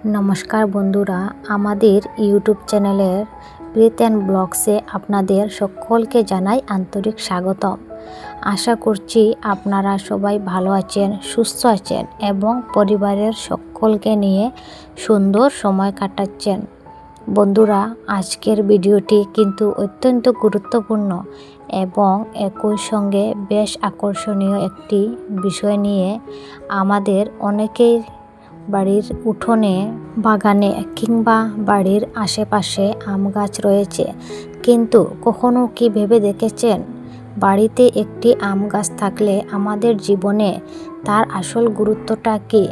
নমস্কার বন্ধুরা, আমাদের ইউটিউব চ্যানেলের ব্রিথ অ্যান্ড ব্লগসে আপনাদের সকলকে জানাই আন্তরিক স্বাগতম। আশা করছি আপনারা সবাই ভালো আছেন, সুস্থ আছেন এবং পরিবারের সকলকে নিয়ে সুন্দর সময় কাটাচ্ছেন। বন্ধুরা, আজকের ভিডিওটি কিন্তু অত্যন্ত গুরুত্বপূর্ণ এবং একই সঙ্গে বেশ আকর্ষণীয় একটি বিষয় নিয়ে। আমাদের অনেকেই বাড়ির উঠোনে, বাগানে কিংবা বাড়ির আশেপাশে আম গাছ রয়েছে, কিন্তু কখনো কি ভেবে দেখেছেন বাড়িতে একটি আম গাছ থাকলে আমাদের জীবনে তার আসল গুরুত্বটা কী?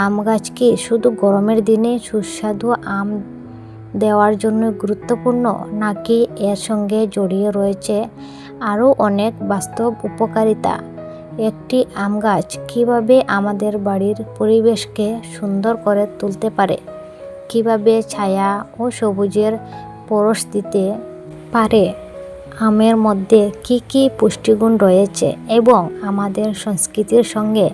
আম গাছ কি শুধু গরমের দিনে সুস্বাদু আম দেওয়ার জন্য গুরুত্বপূর্ণ, নাকি এর সঙ্গে জড়িয়ে রয়েছে আরও অনেক বাস্তব উপকারিতা? একটি আম গাছ কীভাবে আমাদের বাড়ির পরিবেশকে সুন্দর করে তুলতে পারে, কীভাবে ছায়া ও সবুজের পরশ দিতে পারে, আমের মধ্যে কি কি পুষ্টিগুণ রয়েছে এবং আমাদের সংস্কৃতির সঙ্গে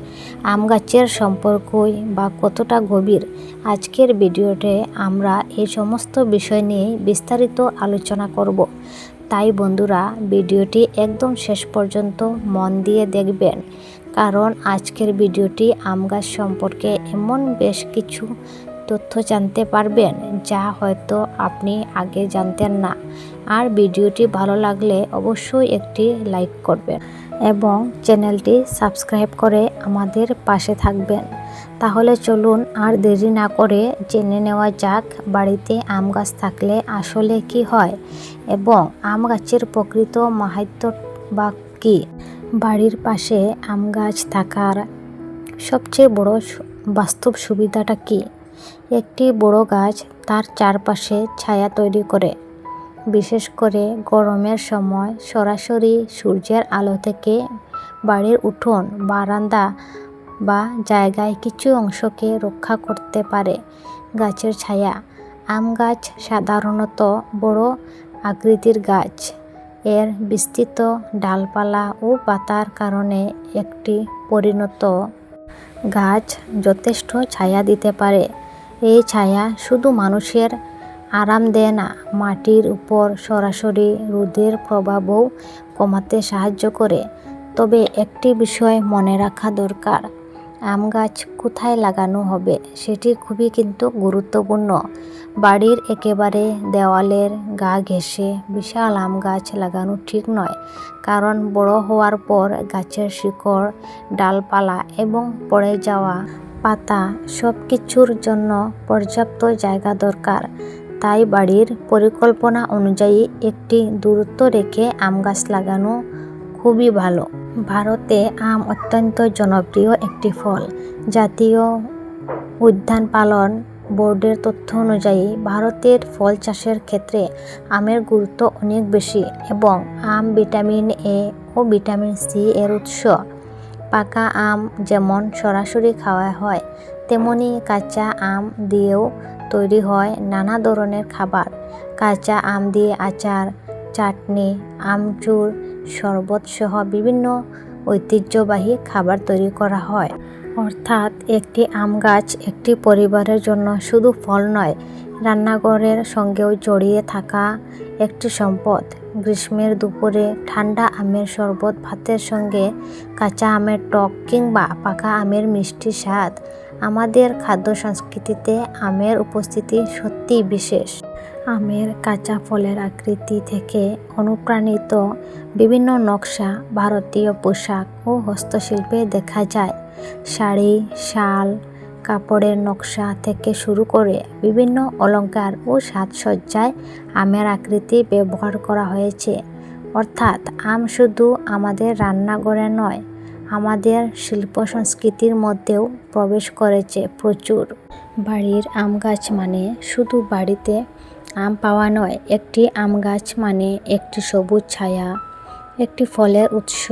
আম গাছের সম্পর্কই বা কতটা গভীর, আজকের ভিডিওতে আমরা এই সমস্ত বিষয় নিয়ে বিস্তারিত আলোচনা করব। তাই বন্ধুরা, ভিডিওটি একদম শেষ পর্যন্ত মন দিয়ে দেখবেন, কারণ আজকের ভিডিওটি আম গাছ সম্পর্কে এমন বেশ কিছু তথ্য জানতে পারবেন যা হয়তো আপনি আগে জানতেন না। আর ভিডিওটি ভালো লাগলে অবশ্যই একটি লাইক করবেন এবং চ্যানেলটি সাবস্ক্রাইব করে আমাদের পাশে থাকবেন। তাহলে চলুন আর দেরি না করে জেনে নেওয়া যাক বাড়িতে আম গাছ থাকলে আসলে কি হয় এবং আম গাছের প্রকৃত মাহাত্ম্য বা কী। বাড়ির পাশে আম গাছ থাকার সবচেয়ে বড় বাস্তব সুবিধাটা কী? একটি বড় গাছ তার চারপাশে ছায়া তৈরি করে, বিশেষ করে গরমের সময় সরাসরি সূর্যের আলো থেকে বাড়ির উঠোন, বারান্দা বা জায়গায় কিছু অংশকে রক্ষা করতে পারে গাছের ছায়া। আম গাছ সাধারণত বড় আকৃতির গাছ। এর বিস্তৃত ডালপালা ও পাতার কারণে একটি পরিণত গাছ যথেষ্ট ছায়া দিতে পারে। এই ছায়া শুধু মানুষের আরাম দেয় না, মাটির উপর সরাসরি রোদের প্রভাবও কমাতে সাহায্য করে। তবে একটি বিষয় মনে রাখা দরকার, আম গাছ কোথায় লাগানো হবে সেটি খুবই কিন্তু গুরুত্বপূর্ণ। বাড়ির একেবারে দেওয়ালের গা ঘেঁষে বিশাল আম গাছ লাগানো ঠিক নয়, কারণ বড় হওয়ার পর গাছের শিকড়, ডালপালা এবং পড়ে যাওয়া পাতা সব কিছুর জন্য পর্যাপ্ত জায়গা দরকার। তাই বাড়ির পরিকল্পনা অনুযায়ী একটি দূরত্ব রেখে আম গাছ লাগানো খুবই ভালো। ভারতে আম অত্যন্ত জনপ্রিয় একটি ফল। জাতীয় উদ্যান পালন বোর্ডের তথ্য অনুযায়ী ভারতের ফল চাষের ক্ষেত্রে আমের গুরুত্ব অনেক বেশি এবং আম ভিটামিন এ ও ভিটামিন সি এর উৎস। পাকা আম যেমন সরাসরি খাওয়া হয়, তেমনি কাঁচা আম দিয়েও তৈরি হয় নানা ধরনের খাবার। কাঁচা আম দিয়ে আচার, চাটনি, আমচুর, শরবত সহ বিভিন্ন ঐতিহ্যবাহী খাবার তৈরি করা হয়। অর্থাৎ একটি আম গাছ একটি পরিবারের জন্য শুধু ফল নয়, রান্নাঘরের সঙ্গেও জড়িয়ে থাকা একটি সম্পদ। গ্রীষ্মের দুপুরে ঠান্ডা আমের শরবত, ভাতের সঙ্গে কাঁচা আমের টক কিংবা পাকা আমের মিষ্টি স্বাদ। আমাদের খাদ্য সংস্কৃতিতে আমের উপস্থিতি সত্যিই বিশেষ। আমের কাঁচা ফলের আকৃতি থেকে অনুপ্রাণিত বিভিন্ন নকশা ভারতীয় পোশাক ও হস্তশিল্পে দেখা যায়। শাড়ি, শাল, কাপড়ের নকশা থেকে শুরু করে বিভিন্ন অলংকার ও সাজসজ্জায় আমের আকৃতি ব্যবহার করা হয়েছে। অর্থাৎ আম শুধু আমাদের রান্নাঘরে নয়, আমাদের শিল্প সংস্কৃতির মধ্যেও প্রবেশ করেছে প্রচুর। বাড়ির আম গাছ মানে শুধু বাড়িতে আম পাওয়া নয়, একটি আম গাছ মানে একটি সবুজ ছায়া, একটি ফলের উৎস,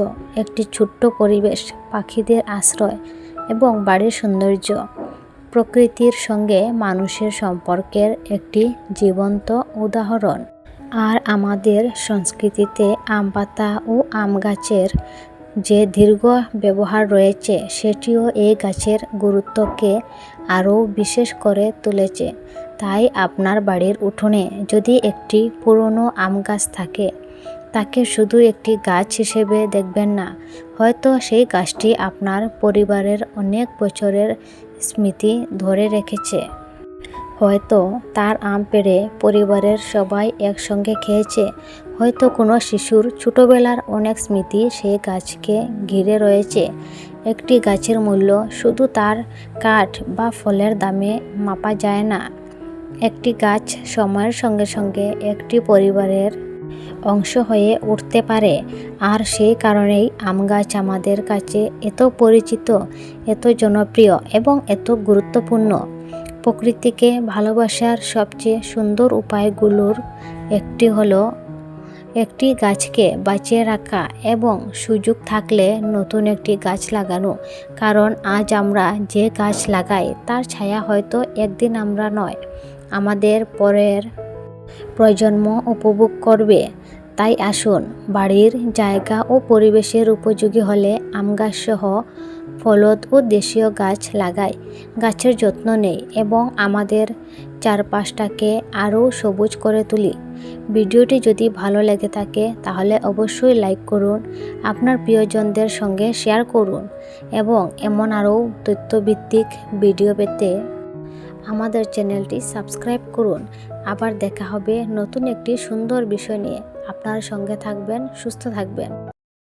একটি ছোট্ট পরিবেশ, পাখিদের আশ্রয় এবং বাড়ির সৌন্দর্য। প্রকৃতির সঙ্গে মানুষের সম্পর্কের একটি জীবন্ত উদাহরণ। আর আমাদের সংস্কৃতিতে আম পাতা ও আম গাছের যে দীর্ঘ ব্যবহার রয়েছে, সেটিও এই গাছের গুরুত্বকে আরও বিশেষ করে তুলেছে। তাই আপনার বাড়ির উঠোনে যদি একটি পুরনো আম গাছ থাকে, তাকে শুধু একটি গাছ হিসেবে দেখবেন না, হয়তো সেই গাছটি আপনার পরিবারের অনেক বছরের স্মৃতি ধরে রেখেছে। হয়তো তার আম পেড়ে পরিবারের সবাই একসঙ্গে খেয়েছে, হয়তো কোনো শিশুর ছোটোবেলার অনেক স্মৃতি সেই গাছকে ঘিরে রয়েছে। একটি গাছের মূল্য শুধু তার কাঠ বা ফলের দামে মাপা যায় না। একটি গাছ সময়ের সঙ্গে সঙ্গে একটি পরিবারের অংশ হয়ে উঠতে পারে। আর সেই কারণেই আম গাছ আমাদের কাছে এত পরিচিত, এত জনপ্রিয় এবং এত গুরুত্বপূর্ণ। প্রকৃতিকে ভালোবাসার সবচেয়ে সুন্দর উপায়গুলোর একটি হলো একটি গাছকে বাঁচিয়ে রাখা এবং সুযোগ থাকলে নতুন একটি গাছ লাগানো। কারণ আজ আমরা যে গাছ লাগাই তার ছায়া হয়তো একদিন আমরা নয়, আমাদের পরের প্রজন্ম উপভোগ করবে। তাই আসুন বাড়ির জায়গা ও পরিবেশের উপযোগী হলে আম গাছসহ ফলদ ও দেশীয় গাছ লাগাই, গাছের যত্ন নেই এবং আমাদের চারপাশটাকে আরও সবুজ করে তুলি। ভিডিওটি যদি ভালো লেগে থাকে তাহলে অবশ্যই লাইক করুন, আপনার প্রিয়জনদের সঙ্গে শেয়ার করুন এবং এমন আরও তথ্যভিত্তিক ভিডিও পেতে আমাদের চ্যানেলটি সাবস্ক্রাইব করুন। আবার দেখা হবে নতুন একটি সুন্দর বিষয় নিয়ে। আপনার সঙ্গে থাকবেন, সুস্থ থাকবেন।